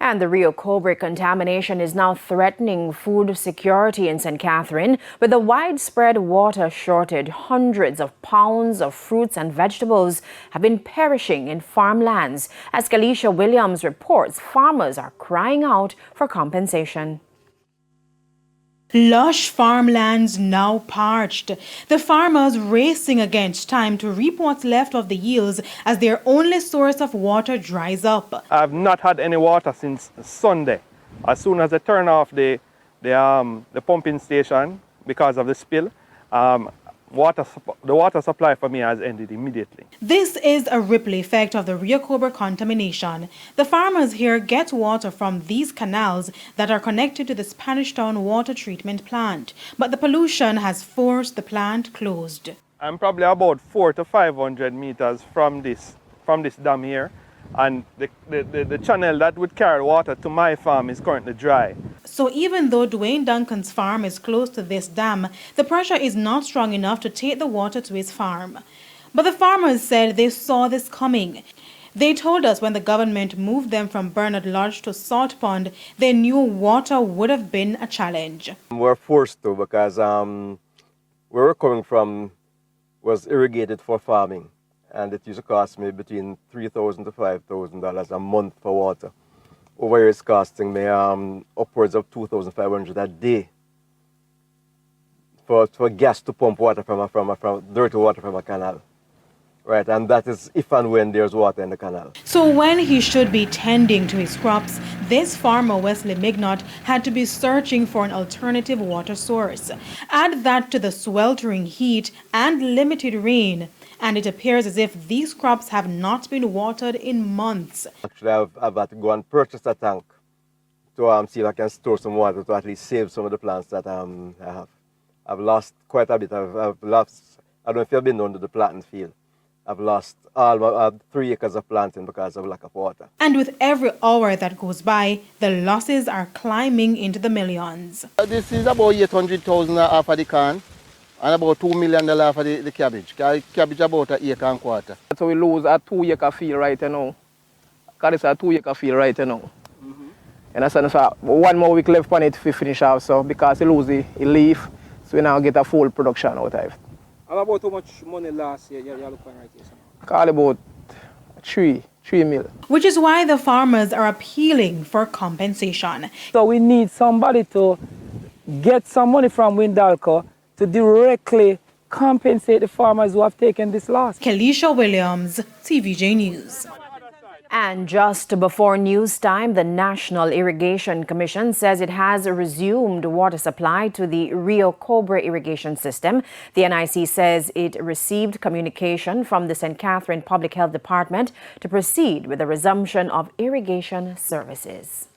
And the Rio Cobre contamination is now threatening food security in St. Catherine. With a widespread water shortage, hundreds of pounds of fruits and vegetables have been perishing in farmlands. As Kalisha Williams reports, farmers are crying out for compensation. Lush farmlands now parched. The farmers racing against time to reap what's left of the yields as their only source of water dries up. I've not had any water since Sunday. As soon as I turn off the pumping station because of the spill, the water supply for me has ended immediately. This is a ripple effect of the Rio Cobre contamination. The farmers here get water from these canals that are connected to the Spanish Town water treatment plant, but the pollution has forced the plant closed. I'm probably about 400 to 500 meters from this dam here, and the channel that would carry water to my farm is currently dry. So even though Dwayne Duncan's farm is close to this dam, the pressure is not strong enough to take the water to his farm. But the farmers said they saw this coming. They told us when the government moved them from Bernard Lodge to Salt Pond, they knew water would have been a challenge. We're forced to because where we're coming from was irrigated for farming, and it used to cost me between $3,000 to $5,000 a month for water. Over here it's costing me upwards of $2,500 a day for gas to pump water from dirty water from a canal. Right, and that is if and when there's water in the canal. So when he should be tending to his crops, this farmer, Wesley Mignot, had to be searching for an alternative water source. Add that to the sweltering heat and limited rain, and it appears as if these crops have not been watered in months. Actually, I've had to go and purchase a tank to see if I can store some water to at least save some of the plants that I have. I've lost quite a bit. I've lost, I don't know if you've been under the planting field. I've lost all 3 acres of planting because of lack of water. And with every hour that goes by, the losses are climbing into the millions. This is about $800,000 for the corn and about $2 million for the cabbage. Cabbage about 1 acre and a quarter. So we lose a 2 acre field right now. Because it's a 2 acre field right now. And that's so 1 more week left on it to finish off. So because we lose the leaf, so we now get a full production out of it. About how much money last year you're looking right here? Call about 3 mil. Which is why the farmers are appealing for compensation. So we need somebody to get some money from Windalco to directly compensate the farmers who have taken this loss. Kalisha Williams, TVJ News. And just before news time, the National Irrigation Commission says it has resumed water supply to the Rio Cobre irrigation system. The NIC says it received communication from the St. Catherine Public Health Department to proceed with the resumption of irrigation services.